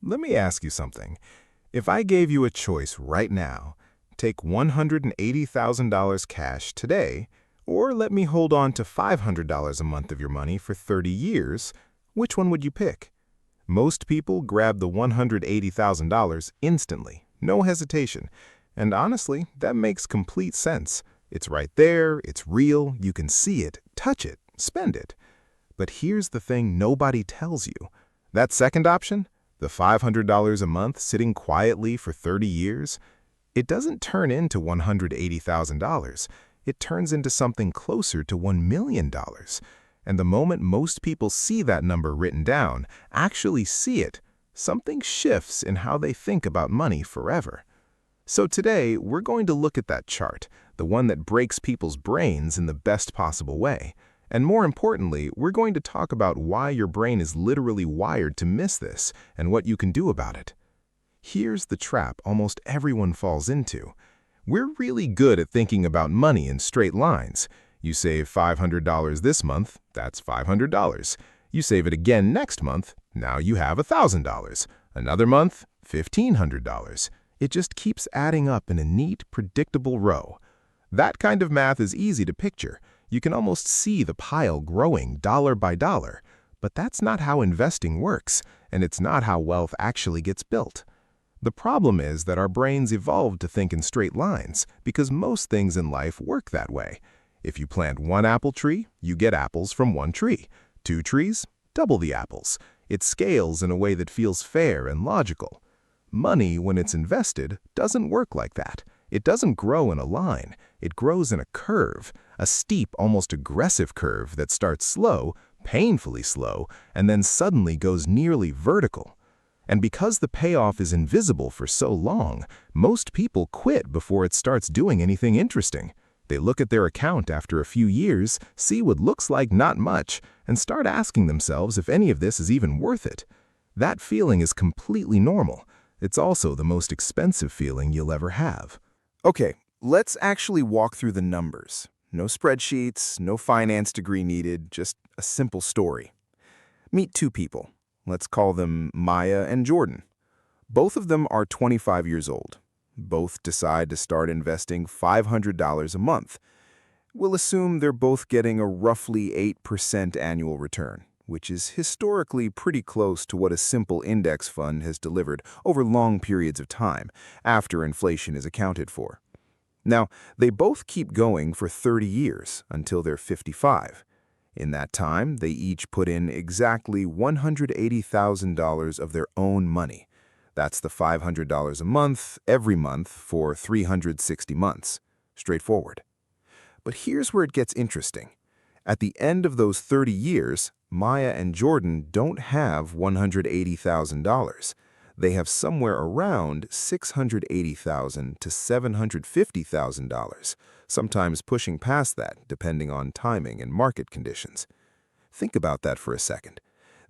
let me ask you something. If I gave you a choice right now, take $180,000 cash today, or let me hold on to $500 a month of your money for 30 years, which one would you pick? Most people grab the $180,000 instantly, no hesitation. And honestly, that makes complete sense. It's right there, it's real, you can see it, touch it, spend it. But here's the thing nobody tells you. That second option, the $500 a month sitting quietly for 30 years, it doesn't turn into $180,000. It turns into something closer to $1 million. And the moment most people see that number written down, actually see it, something shifts in how they think about money forever. So today, we're going to look at that chart, the one that breaks people's brains in the best possible way. And more importantly, we're going to talk about why your brain is literally wired to miss this and what you can do about it. Here's the trap almost everyone falls into. We're really good at thinking about money in straight lines. You save $500 this month, that's $500. You save it again next month, now you have $1,000. Another month, $1,500. It just keeps adding up in a neat, predictable row. That kind of math is easy to picture. You can almost see the pile growing dollar by dollar. But that's not how investing works, and it's not how wealth actually gets built. The problem is that our brains evolved to think in straight lines because most things in life work that way. If you plant one apple tree, you get apples from one tree. 2 trees, double the apples. It scales in a way that feels fair and logical. Money, when it's invested, doesn't work like that. It doesn't grow in a line. It grows in a curve, a steep, almost aggressive curve that starts slow, painfully slow, and then suddenly goes nearly vertical. And because the payoff is invisible for so long, most people quit before it starts doing anything interesting. They look at their account after a few years, see what looks like not much, and start asking themselves if any of this is even worth it. That feeling is completely normal. It's also the most expensive feeling you'll ever have. Okay, let's actually walk through the numbers. No spreadsheets, no finance degree needed, just a simple story. Meet 2 people. Let's call them Maya and Jordan. Both of them are 25 years old. Both decide to start investing $500 a month. We'll assume they're both getting a roughly 8% annual return, which is historically pretty close to what a simple index fund has delivered over long periods of time, after inflation is accounted for. Now, they both keep going for 30 years until they're 55. In that time, they each put in exactly $180,000 of their own money. That's the $500 a month, every month, for 360 months. Straightforward. But here's where it gets interesting. At the end of those 30 years, Maya and Jordan don't have $180,000. They have somewhere around $680,000 to $750,000, sometimes pushing past that, depending on timing and market conditions. Think about that for a second.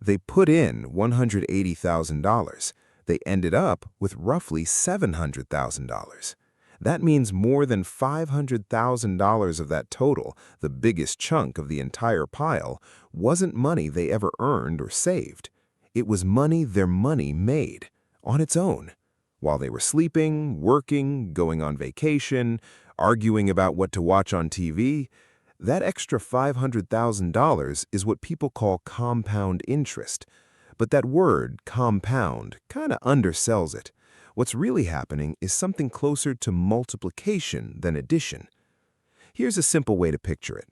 They put in $180,000. They ended up with roughly $700,000. That means more than $500,000 of that total, the biggest chunk of the entire pile, wasn't money they ever earned or saved. It was money their money made, on its own, while they were sleeping, working, going on vacation, arguing about what to watch on TV. That extra $500,000 is what people call compound interest. But that word, compound, kind of undersells it. What's really happening is something closer to multiplication than addition. Here's a simple way to picture it.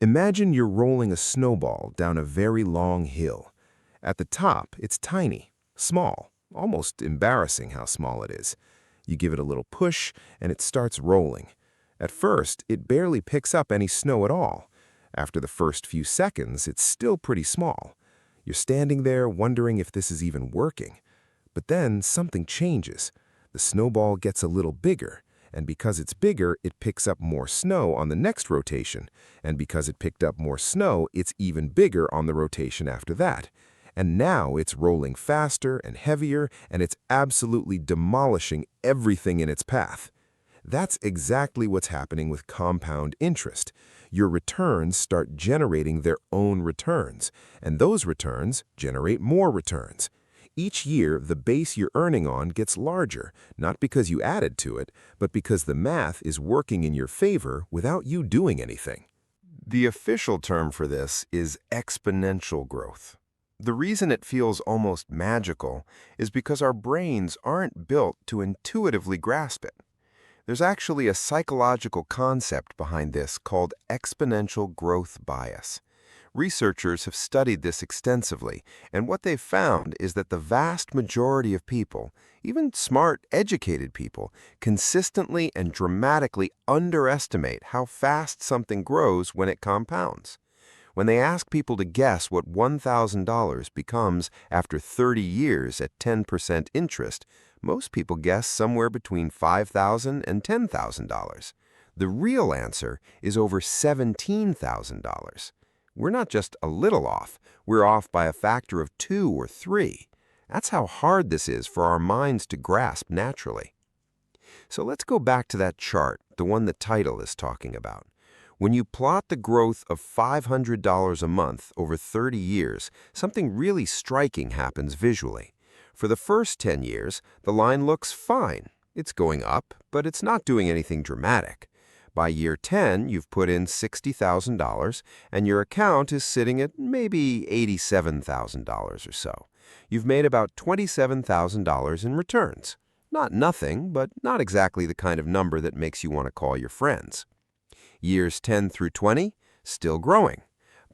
Imagine you're rolling a snowball down a very long hill. At the top, it's tiny, small, almost embarrassing how small it is. You give it a little push, and it starts rolling. At first, it barely picks up any snow at all. After the first few seconds, it's still pretty small. You're standing there wondering if this is even working. But then something changes. The snowball gets a little bigger, and because it's bigger, it picks up more snow on the next rotation. And because it picked up more snow, it's even bigger on the rotation after that. And now it's rolling faster and heavier, and it's absolutely demolishing everything in its path. That's exactly what's happening with compound interest. Your returns start generating their own returns, and those returns generate more returns. Each year, the base you're earning on gets larger, not because you added to it, but because the math is working in your favor without you doing anything. The official term for this is exponential growth. The reason it feels almost magical is because our brains aren't built to intuitively grasp it. There's actually a psychological concept behind this called exponential growth bias. Researchers have studied this extensively, and what they've found is that the vast majority of people, even smart, educated people, consistently and dramatically underestimate how fast something grows when it compounds. When they ask people to guess what $1,000 becomes after 30 years at 10% interest, most people guess somewhere between $5,000 and $10,000. The real answer is over $17,000. We're not just a little off, we're off by a factor of 2 or 3. That's how hard this is for our minds to grasp naturally. So let's go back to that chart, the one the title is talking about. When you plot the growth of $500 a month over 30 years, something really striking happens visually. For the first 10 years, the line looks fine. It's going up, but it's not doing anything dramatic. By year 10, you've put in $60,000, and your account is sitting at maybe $87,000 or so. You've made about $27,000 in returns. Not nothing, but not exactly the kind of number that makes you want to call your friends. Years 10 through 20, still growing.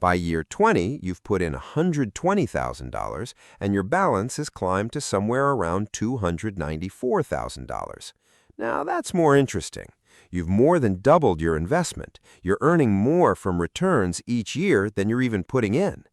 By year 20, you've put in $120,000, and your balance has climbed to somewhere around $294,000. Now, that's more interesting. You've more than doubled your investment. You're earning more from returns each year than you're even putting in.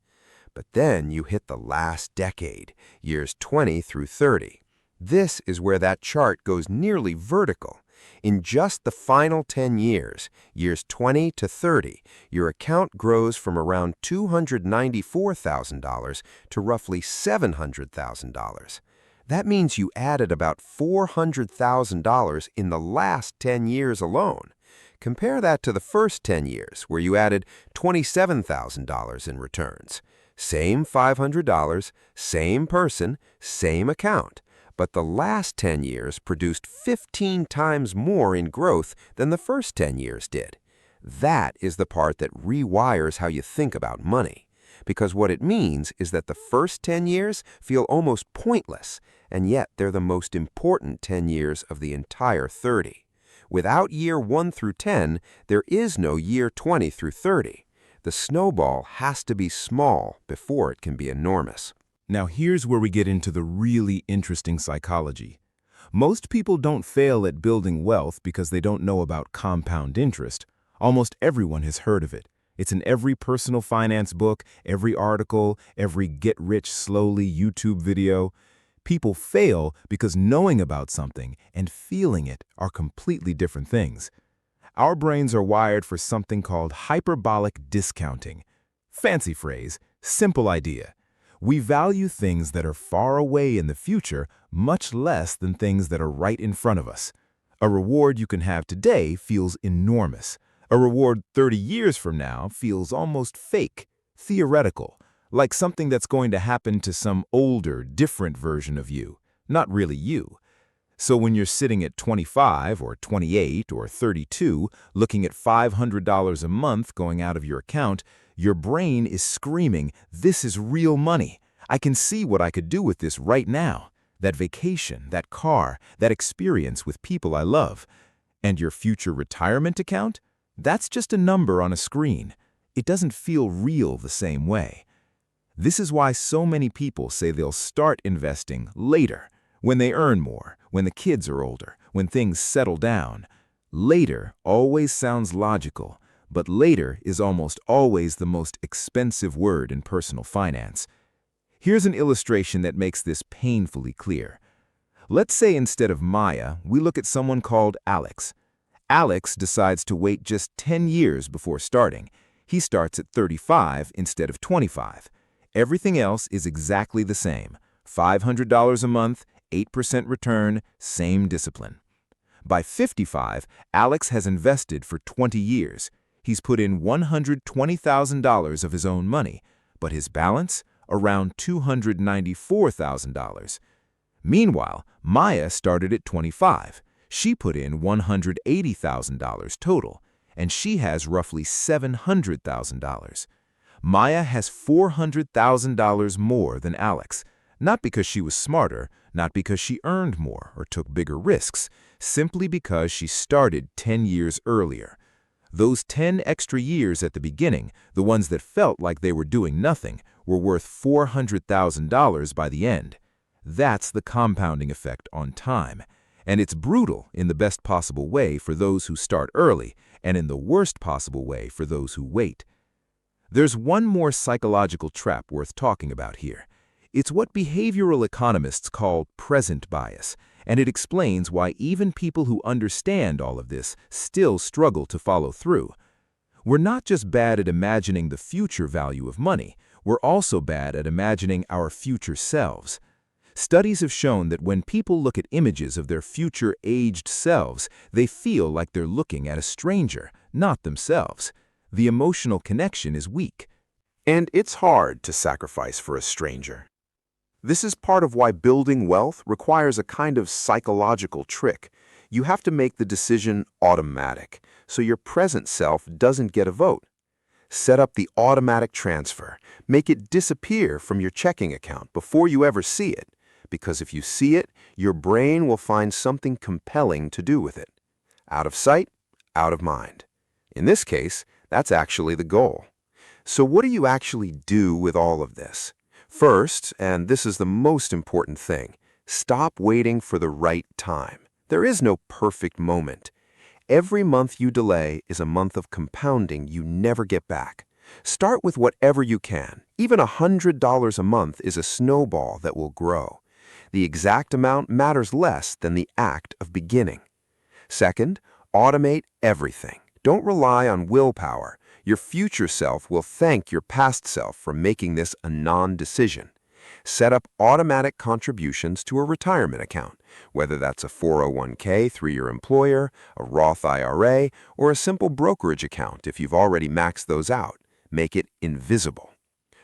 But then you hit the last decade, years 20 through 30. This is where that chart goes nearly vertical. In just the final 10 years, years 20 to 30, your account grows from around $294,000 to roughly $700,000. That means you added about $400,000 in the last 10 years alone. Compare that to the first 10 years, where you added $27,000 in returns. Same $500, same person, same account. But the last 10 years produced 15 times more in growth than the first 10 years did. That is the part that rewires how you think about money. Because what it means is that the first 10 years feel almost pointless, and yet they're the most important 10 years of the entire 30. Without year 1 through 10, there is no year 20 through 30. The snowball has to be small before it can be enormous. Now here's where we get into the really interesting psychology. Most people don't fail at building wealth because they don't know about compound interest. Almost everyone has heard of it. It's in every personal finance book, every article, every get-rich-slowly YouTube video. People fail because knowing about something and feeling it are completely different things. Our brains are wired for something called hyperbolic discounting. Fancy phrase, simple idea. We value things that are far away in the future much less than things that are right in front of us. A reward you can have today feels enormous. A reward 30 years from now feels almost fake, theoretical, like something that's going to happen to some older, different version of you, not really you. So when you're sitting at 25 or 28 or 32, looking at $500 a month going out of your account, your brain is screaming, "This is real money. I can see what I could do with this right now. That vacation, that car, that experience with people I love." And your future retirement account? That's just a number on a screen. It doesn't feel real the same way. This is why so many people say they'll start investing later, when they earn more, when the kids are older, when things settle down. Later always sounds logical. But later is almost always the most expensive word in personal finance. Here's an illustration that makes this painfully clear. Let's say instead of Maya, we look at someone called Alex. Alex decides to wait just 10 years before starting. He starts at 35 instead of 25. Everything else is exactly the same. $500 a month, 8% return, same discipline. By 55, Alex has invested for 20 years. He's put in $120,000 of his own money, but his balance? around $294,000. Meanwhile, Maya started at 25. She put in $180,000 total, and she has roughly $700,000. Maya has $400,000 more than Alex, not because she was smarter, not because she earned more or took bigger risks, simply because she started 10 years earlier. Those 10 extra years at the beginning, the ones that felt like they were doing nothing, were worth $400,000 by the end. That's the compounding effect on time. And it's brutal in the best possible way for those who start early, and in the worst possible way for those who wait. There's one more psychological trap worth talking about here. It's what behavioral economists call present bias, and it explains why even people who understand all of this still struggle to follow through. We're not just bad at imagining the future value of money, we're also bad at imagining our future selves. Studies have shown that when people look at images of their future aged selves, they feel like they're looking at a stranger, not themselves. The emotional connection is weak. And it's hard to sacrifice for a stranger. This is part of why building wealth requires a kind of psychological trick. You have to make the decision automatic, so your present self doesn't get a vote. Set up the automatic transfer. Make it disappear from your checking account before you ever see it, because if you see it, your brain will find something compelling to do with it. Out of sight, out of mind. In this case, that's actually the goal. So what do you actually do with all of this? First, and this is the most important thing, stop waiting for the right time. There is no perfect moment. Every month you delay is a month of compounding you never get back. Start with whatever you can. Even $100 a month is a snowball that will grow. The exact amount matters less than the act of beginning. Second, automate everything. Don't rely on willpower. Your future self will thank your past self for making this a non-decision. Set up automatic contributions to a retirement account, whether that's a 401k through your employer, a Roth IRA, or a simple brokerage account if you've already maxed those out. Make it invisible.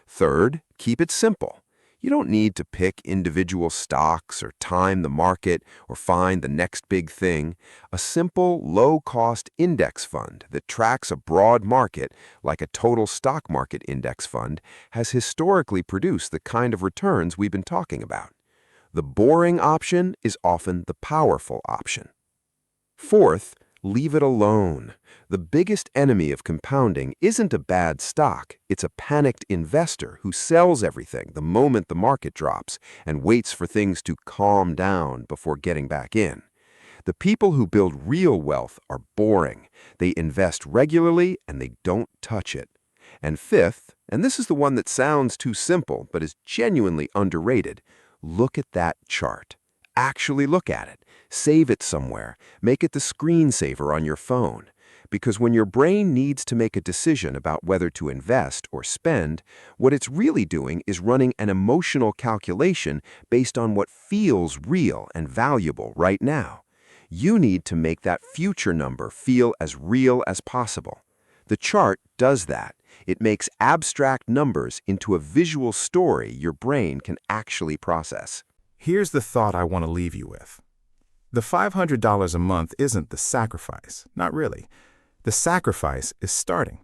Third, keep it simple. You don't need to pick individual stocks or time the market or find the next big thing. A simple, low-cost index fund that tracks a broad market, like a total stock market index fund, has historically produced the kind of returns we've been talking about. The boring option is often the powerful option. Fourth, leave it alone. The biggest enemy of compounding isn't a bad stock, it's a panicked investor who sells everything the moment the market drops and waits for things to calm down before getting back in. The people who build real wealth are boring. They invest regularly and they don't touch it. And fifth, and this is the one that sounds too simple but is genuinely underrated, look at that chart. Actually look at it. Save it somewhere. Make it the screensaver on your phone. Because when your brain needs to make a decision about whether to invest or spend, what it's really doing is running an emotional calculation based on what feels real and valuable right now. You need to make that future number feel as real as possible. The chart does that. It makes abstract numbers into a visual story your brain can actually process. Here's the thought I want to leave you with. The $500 a month isn't the sacrifice, not really. The sacrifice is starting.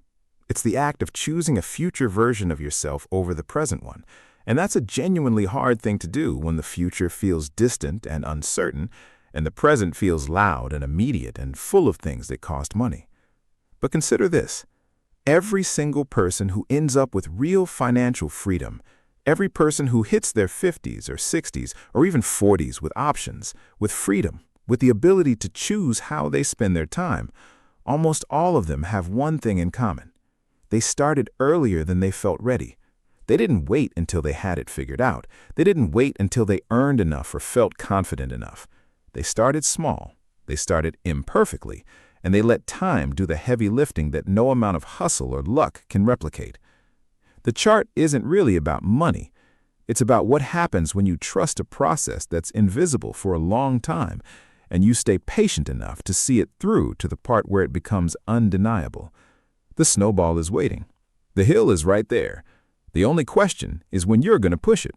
It's the act of choosing a future version of yourself over the present one. And that's a genuinely hard thing to do when the future feels distant and uncertain, and the present feels loud and immediate and full of things that cost money. But consider this. Every single person who ends up with real financial freedom, every person who hits their 50s or 60s or even 40s with options, with freedom, with the ability to choose how they spend their time, almost all of them have one thing in common. They started earlier than they felt ready. They didn't wait until they had it figured out. They didn't wait until they earned enough or felt confident enough. They started small. They started imperfectly, and they let time do the heavy lifting that no amount of hustle or luck can replicate. The chart isn't really about money. It's about what happens when you trust a process that's invisible for a long time, and you stay patient enough to see it through to the part where it becomes undeniable. The snowball is waiting. The hill is right there. The only question is when you're going to push it.